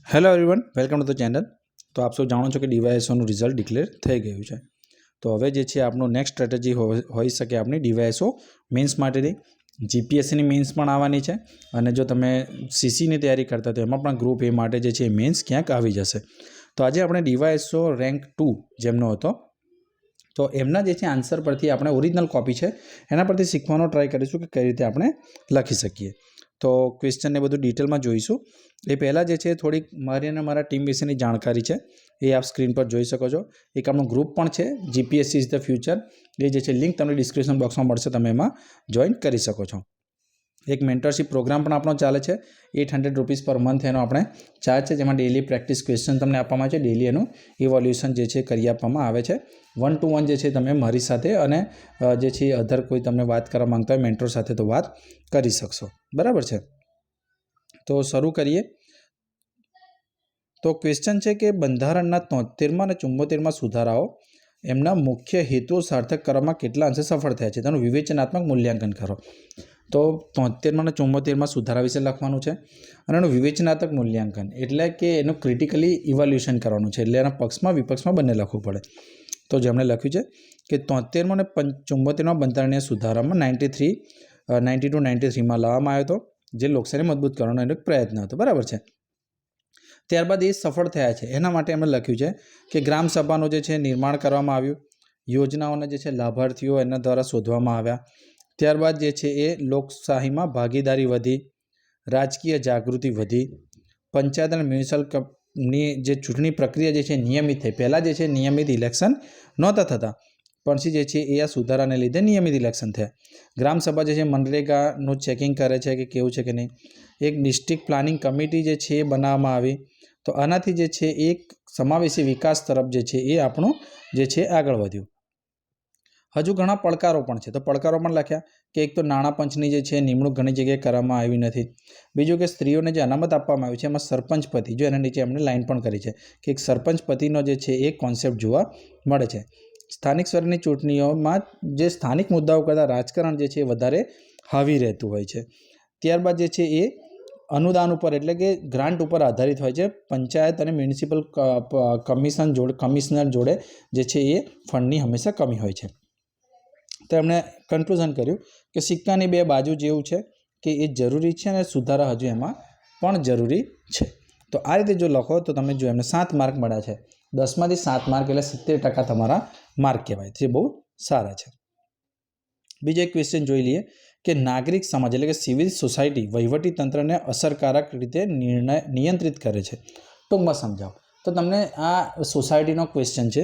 Hello everyone, welcome to the channel. તો આપ સૌ જાણો છો કે ડીવાયએસઓનું રિઝલ્ટ ડિક્લેર થઈ ગયું છે। તો હવે જે છે આપણું નેક્સ્ટ સ્ટ્રેટેજી હોઈ શકે આપણી ડીવાયએસઓ મેન્સ માટેની। જીપીએસસીની મેન્સ પણ આવવાની છે અને જો તમે સીસીની તૈયારી કરતા તો એમાં પણ ગ્રુપ એ માટે જે છે મેન્સ ક્યાંક આવી જશે। તો આજે આપણે ડીવાયએસઓ રેન્ક 2 જેમનો હતો તો એમના જે છે આન્સર પરથી આપણે ઓરિજિનલ કોપી છે એના પરથી શીખવાનો ટ્રાય કરીશું કે કઈ રીતે આપણે લખી શકીએ। તો ક્વેશ્ચનને બધું ડિટેલમાં જોઈશું। એ પહેલાં જે છે થોડીક મારી અને મારા ટીમ વિશેની જાણકારી છે એ આપ સ્ક્રીન પર જોઈ શકો છો। એક આપણું ગ્રુપ પણ છે જીપીએસસી ઇઝ ધ ફ્યુચર, એ જે છે લિંક તમને ડિસ્ક્રિપ્શન બોક્સમાં મળશે, તમે એમાં જોઈન કરી શકો છો। એક મેન્ટરશિપ પ્રોગ્રામ પણ આપણો ચાલે છે, 800 રૂપીસ પર મંથ એનો આપણે ચાર્જ છે, જેમાં ડેલી પ્રેક્ટિસ ક્વેશ્ચન તમને આપવામાં આવે છે, ડેલી એનું ઇવોલ્યુશન જે છે કરી આપવામાં આવે છે। 1-to-1 જે છે તમે મારી સાથે અને જે છે અધર કોઈ તમને વાત કરવા માંગતા હોય મેન્ટર સાથે તો વાત કરી શકશો, બરાબર છે। તો શરૂ કરીએ। તો ક્વેશ્ચન છે કે બંધારણના 73માં અને 74માં સુધારાઓ એમના મુખ્ય હેતુઓ સાર્થક કરવામાં કેટલા અંશે સફળ થયા છે, તેનું વિવેચનાત્મક મૂલ્યાંકન કરો। તો 73માં અને 74માં સુધારા વિશે લખવાનું છે અને એનું વિવેચનાત્મક મૂલ્યાંકન એટલે કે એનું ક્રિટિકલી ઇવોલ્યુશન કરવાનું છે, એટલે એના પક્ષમાં વિપક્ષમાં બંને લખવું પડે। તો જેમણે લખ્યું છે કે 73માં અને 74માં બંધારણીય સુધારામાં 92-93માં લાવવામાં આવ્યો હતો, જે લોકશાહી મજબૂત કરવાનો એનો પ્રયત્ન હતો, બરાબર છે। ત્યારબાદ એ સફળ થયા છે એના માટે એમણે લખ્યું છે કે ગ્રામ સભાનું જે છે નિર્માણ કરવામાં આવ્યું, યોજનાઓના જે છે લાભાર્થીઓ એના દ્વારા શોધવામાં આવ્યા, ત્યારબાદ જે છે એ લોકશાહીમાં ભાગીદારી વધી, રાજકીય જાગૃતિ વધી, પંચાયત અને મ્યુનિસિપલની જે ચૂંટણી પ્રક્રિયા જે છે નિયમિત થઈ। પહેલાં જે છે નિયમિત ઇલેક્શન નહોતા થતા, પણ જે છે એ આ સુધારાને લીધે નિયમિત ઇલેક્શન થયા। ગ્રામસભા જે છે મનરેગાનું ચેકિંગ કરે છે કે કેવું છે કે નહીં, એક ડિસ્ટ્રિક્ટ પ્લાનિંગ કમિટી જે છે એ બનાવવામાં આવી। તો આનાથી જે છે એક સમાવેશી વિકાસ તરફ જે છે એ આપણું જે છે આગળ વધ્યું। હજુ ઘણા પડકારો પણ છે, તો પડકારો પણ લખ્યા કે એક તો નાણાં પંચની જે છે નિમણૂક ઘણી જગ્યાએ કરવામાં આવી નથી। બીજું કે સ્ત્રીઓને જે અનામત આપવામાં આવ્યું છે એમાં સરપંચ પતિ, જો એના નીચે એમણે લાઇન પણ કરી છે કે એક સરપંચ પતિનો જે છે એ કોન્સેપ્ટ જોવા મળે છે। સ્થાનિક સ્વરની ચૂંટણીઓમાં જે સ્થાનિક મુદ્દાઓ કરતાં રાજકારણ જે છે એ વધારે હાવી રહેતું હોય છે। ત્યારબાદ જે છે એ અનુદાન ઉપર એટલે કે ગ્રાન્ટ ઉપર આધારિત હોય છે, પંચાયત અને મ્યુનિસિપલ કમિશનર જોડે જે છે એ ફંડની હંમેશા કમી હોય છે। તો એમણે કન્ક્લુઝન કર્યું કે સિક્કાની બે બાજુ જેવું છે કે એ જરૂરી છે અને સુધારા હજુ એમાં પણ જરૂરી છે। તો આ રીતે જો લખો તો તમે જો એમને 7 માર્ક મળ્યા છે, 10માંથી 7 માર્ક એટલે 70% તમારા માર્ક કહેવાય, જે બહુ સારા છે। બીજો એક ક્વેશ્ચન જોઈ લઈએ કે નાગરિક સમાજ એટલે કે સિવિલ સોસાયટી વહીવટી તંત્રને અસરકારક રીતે નિયંત્રિત કરે છે, ટૂંકમાં સમજાવો। તો તમને આ સોસાયટીનો ક્વેશ્ચન છે,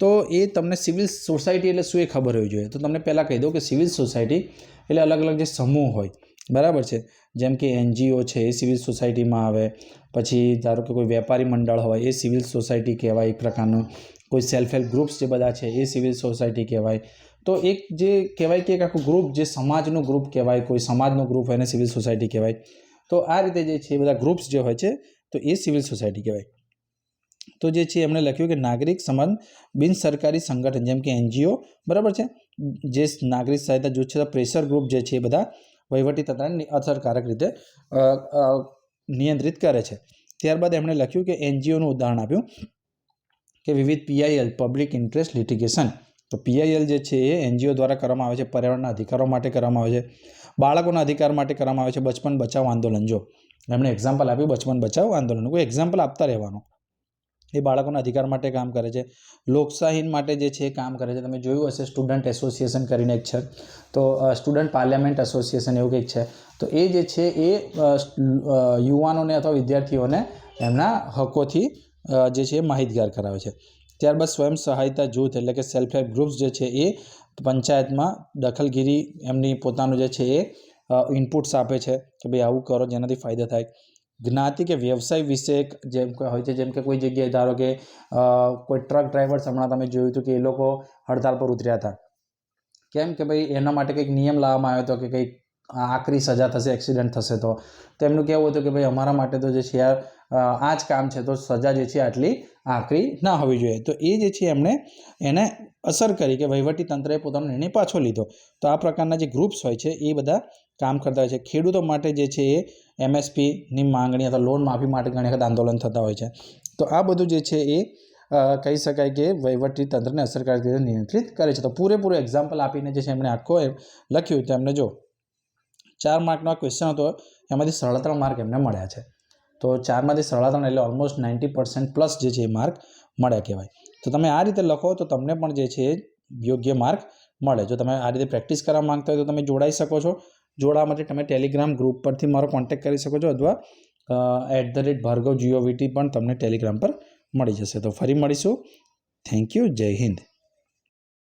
તો એ તમને સિવિલ સોસાયટી એટલે શું એ ખબર હોવી જોઈએ। તો તમને પહેલાં કહી દઉં કે સિવિલ સોસાયટી એટલે અલગ અલગ જે સમૂહ હોય, બરાબર છે, જેમ કે એનજીઓ છે એ સિવિલ સોસાયટીમાં આવે, પછી ધારો કે કોઈ વેપારી મંડળ હોય એ સિવિલ સોસાયટી કહેવાય એક પ્રકારનું, કોઈ સેલ્ફ હેલ્પ ગ્રુપ્સ જે બધા છે એ સિવિલ સોસાયટી કહેવાય। તો એક જે કહેવાય કે એક આખું ગ્રુપ જે સમાજનું ગ્રુપ કહેવાય, કોઈ સમાજનું ગ્રુપ હોય એને સિવિલ સોસાયટી કહેવાય। તો આ રીતે જે છે એ બધા ગ્રુપ્સ જે હોય છે તો એ સિવિલ સોસાયટી કહેવાય। તો જે છે એમણે લખ્યું કે નાગરિક સમાજ બિન સરકારી સંગઠન જેમ કે એનજીઓ, બરાબર છે, જે નાગરિક સહાયતા જૂથ છે, પ્રેશર ગ્રુપ જે છે એ બધા વહીવટી તંત્રને અસરકારક રીતે નિયંત્રિત કરે છે। ત્યારબાદ એમણે લખ્યું કે એનજીઓનું ઉદાહરણ આપ્યું કે વિવિધ પીઆઈએલ પબ્લિક ઇન્ટરેસ્ટ લિટિગેશન। તો પીઆઈએલ જે છે એ એનજીઓ દ્વારા કરવામાં આવે છે, પર્યાવરણના અધિકારો માટે કરવામાં આવે છે, બાળકોના અધિકાર માટે કરવામાં આવે છે, બચપન બચાવો આંદોલન, જો એમણે એક્ઝામ્પલ આપ્યું બચપન બચાવો આંદોલન, કોઈ એક્ઝામ્પલ આપતા રહેવાનું, એ બાળકોના અધિકાર માટે કામ કરે છે, લોકશાહી માટે જે છે એ કામ કરે છે। તમે જોયું હશે સ્ટુડન્ટ એસોસિએશન કરીને એક છે, તો સ્ટુડન્ટ પાર્લામેન્ટ એસોસિએશન એવું કંઈક છે, તો એ જે છે એ યુવાનોને અથવા વિદ્યાર્થીઓને એમના હકોથી જે છે એ માહિતગાર કરાવે છે। ત્યારબાદ સ્વયં સહાયતા જૂથ એટલે કે સેલ્ફ હેલ્પ ગ્રુપ્સ જે છે એ પંચાયતમાં દખલગીરી એમની પોતાનું જે છે એ ઇનપુટ્સ આપે છે કે ભાઈ આવું કરો જેનાથી ફાયદા થાય। જ્ઞાતિ કે વ્યવસાય વિશે જેમ કે હોય છે, જેમ કે કોઈ જગ્યાએ ધારો કે કોઈ ટ્રક ડ્રાઈવર્સ હમણાં તમે જોયું હતું કે એ લોકો હડતાળ પર ઉતર્યા હતા, કેમ કે ભાઈ એના માટે કંઈક નિયમ લાવવામાં આવ્યો હતો કે કંઈક આકરી સજા થશે એક્સિડન્ટ થશે તો એમનું કહેવું હતું કે ભાઈ અમારા માટે તો જે છે આ જ કામ છે, તો સજા જે છે આટલી આકરી ના હોવી જોઈએ। તો એ જે છે એમણે એને અસર કરી કે વહીવટી તંત્રએ પોતાનો નિર્ણય પાછો લીધો। તો આ પ્રકારના જે ગ્રુપ્સ હોય છે એ બધા કામ કરતા હોય છે। ખેડૂતો માટે જે છે એ MSPની માંગણી અથવા લોન માફી માટે ઘણી વખત આંદોલન થતા હોય છે. તો આ બધું જે છે એ કહી શકાય કે વહીવટી તંત્રને અસરકારક રીતે નિયંત્રિત કરે છે. તો પૂરેપૂરું એક્ઝામ્પલ આપીને જે છે એમણે આખો લખ્યું. તો એમને જો 4 માર્કનો ક્વેશ્ચન હતો, એમાંથી 3.5 માર્ક એમને મળ્યા છે. તો 4માંથી 3.5 એટલે ઓલમોસ્ટ 90% પ્લસ જે છે એ માર્ક મળ્યા કહેવાય. તો તમે આ રીતે લખો તો તમને પણ જે છે એ યોગ્ય માર્ક મળે. જો તમે આ રીતે પ્રેક્ટિસ કરવા માંગતા હોય તો તમે જોડાઈ શકો છો. જોડાવા માટે તમે ટેલિગ્રામ ગ્રુપ પરથી મારો કોન્ટેક્ટ કરી શકો છો, અથવા @bhargavgovt પણ તમને ટેલિગ્રામ પર મળી જશે. તો ફરી મળીશું. Thank you. જય હિન્દ.